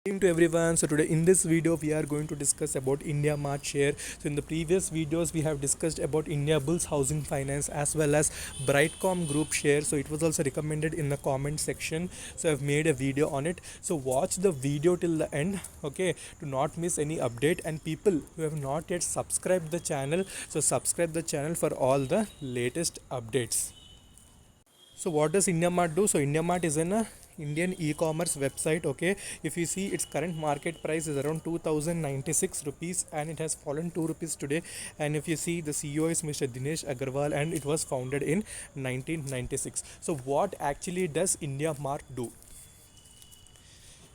Evening to everyone. So today in this video we are going to discuss about India Mart share. So in the previous videos we have discussed about India Bulls Housing Finance as well as Brightcom Group share. So it was also recommended in the comment section. So I've made a video on it. So watch the video till the end, okay, to not miss any update. And people who have not yet subscribed the channel, so subscribe the channel for all the latest updates. So what does IndiaMart do? So IndiaMart is an Indian e-commerce website. Okay, if you see its current market price is around 2096 rupees and it has fallen 2 rupees today. And if you see, the CEO is Mr. Dinesh Agarwal and it was founded in 1996. So what actually does IndiaMart do?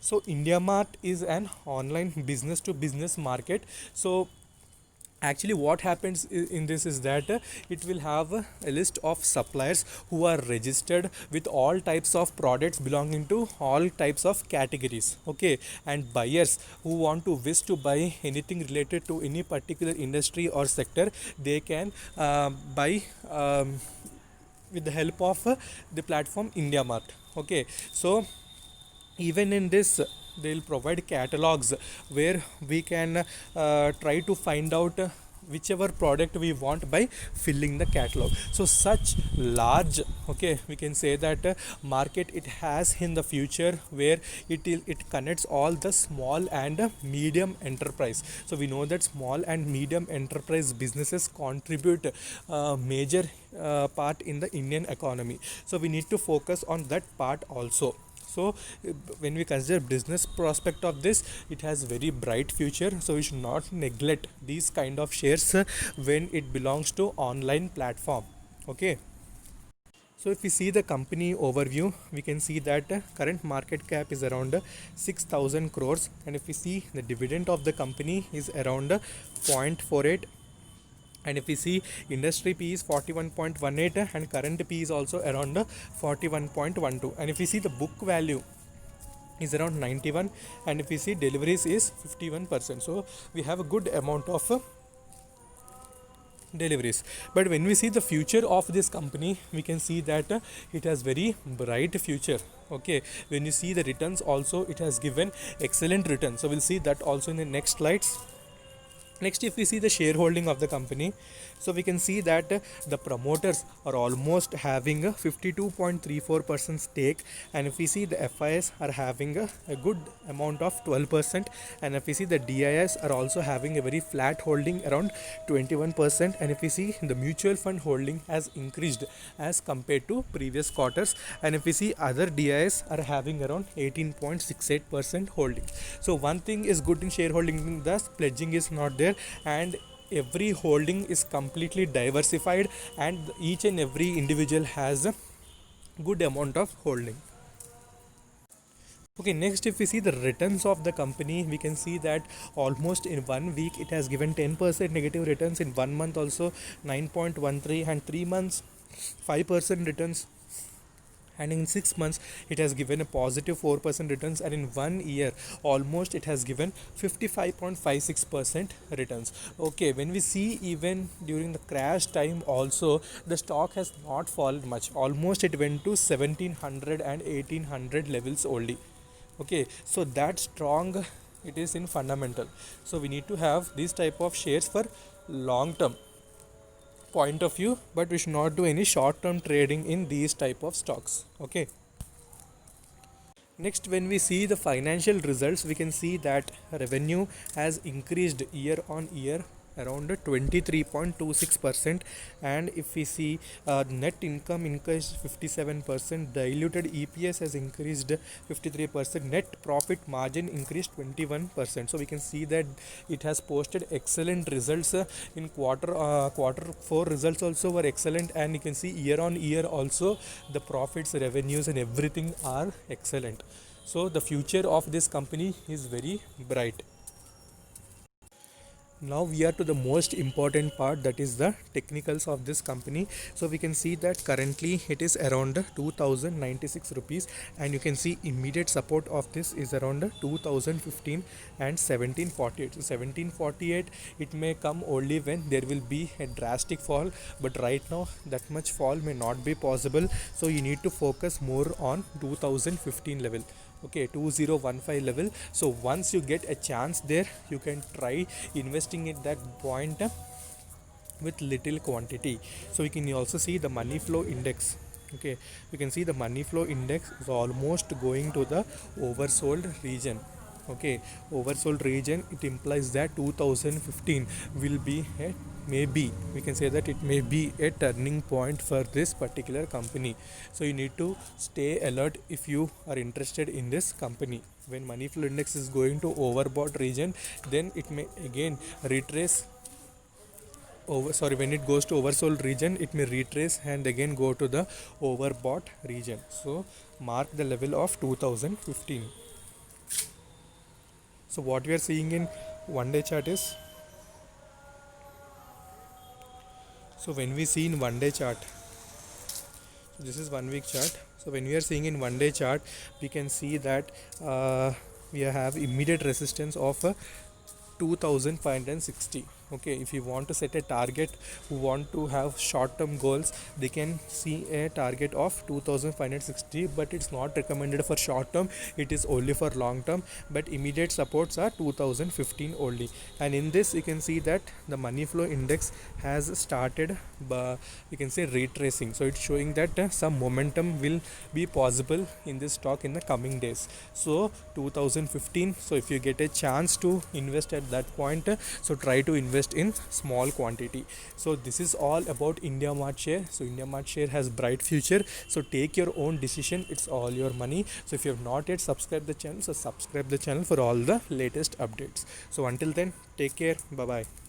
So IndiaMart is an online business to business market. So actually what happens in this is that it will have a list of suppliers who are registered with all types of products belonging to all types of categories, okay, and buyers who want to wish to buy anything related to any particular industry or sector, they can buy with the help of the platform IndiaMart. Okay, so even in this they'll provide catalogs where we can try to find out whichever product we want by filling the catalog. So such large, okay, we can say that market it has in the future, where it connects all the small and medium enterprise. So we know that small and medium enterprise businesses contribute major part in the Indian economy, so we need to focus on that part also. So when we consider business prospect of this, it has very bright future, so we should not neglect these kind of shares when it belongs to online platform. Okay, so if we see the company overview, we can see that current market cap is around 6000 crores, and if we see the dividend of the company is around 0.48, and if we see industry P is 41.18 and current P is also around 41.12, and if we see the book value is around 91, and if we see deliveries is 51%, so we have a good amount of deliveries. But when we see the future of this company, we can see that it has very bright future. Okay, when you see the returns also, it has given excellent returns, so we'll see that also in the next slides. Next, if we see the shareholding of the company, so we can see that the promoters are almost having a 52.34% stake, and if we see the FIS are having a good amount of 12%, and if we see the DIS are also having a very flat holding around 21%, and if we see the mutual fund holding has increased as compared to previous quarters, and if we see other DIS are having around 18.68% holding. So one thing is good in shareholding, thus pledging is not there, and every holding is completely diversified, and each and every individual has a good amount of holding. Okay, next if we see the returns of the company, we can see that almost in 1 week it has given 10% negative returns, in 1 month also 9.13, and 3 months 5% returns, and in 6 months it has given a positive 4% returns, and in 1 year almost it has given 55.56% returns. Okay, when we see even during the crash time also, the stock has not fallen much, almost it went to 1700 and 1800 levels only. Okay, so that strong it is in fundamental, so we need to have these type of shares for long term point of view, but we should not do any short term trading in these type of stocks. Okay, next when we see the financial results, we can see that revenue has increased year on year around 23.26%, and if we see net income increased 57%, diluted EPS has increased 53%, net profit margin increased 21%. So we can see that it has posted excellent results in quarter 4 results also were excellent, and you can see year on year also the profits, revenues and everything are excellent. So the future of this company is very bright. Now we are to the most important part, that is the technicals of this company. So we can see that currently it is around 2096 rupees, and you can see immediate support of this is around 2015 and 1748. So 1748 it may come only when there will be a drastic fall, but right now that much fall may not be possible, so you need to focus more on 2015 level. okay, 2015 level. So once you get a chance there, you can try investing at that point with little quantity. So you can also see the money flow index. Okay, you can see the money flow index is almost going to the oversold region. Okay, oversold region, it implies that 2015 will be a, maybe we can say that it may be a turning point for this particular company. So you need to stay alert if you are interested in this company. When money flow index is going to overbought region, then it may again retrace when it goes to oversold region, it may retrace and again go to the overbought region. So mark the level of 2015. So what we are seeing in one day chart is, so when we see in one day chart, so this is 1 week chart. So when we are seeing in one day chart, we can see that we have immediate resistance of 2560. Okay, if you want to set a target, who want to have short term goals, they can see a target of 2560, but it's not recommended for short term, it is only for long term. But immediate supports are 2015 only. And in this you can see that the money flow index has started you can say retracing. So it's showing that some momentum will be possible in this stock in the coming days. So 2015, so if you get a chance to invest at that point, so try to invest in small quantity. So this is all about India Mart share. So India Mart share has bright future, so take your own decision, it's all your money. So if you have not yet subscribed the channel, so subscribe the channel for all the latest updates. So until then, take care, bye bye.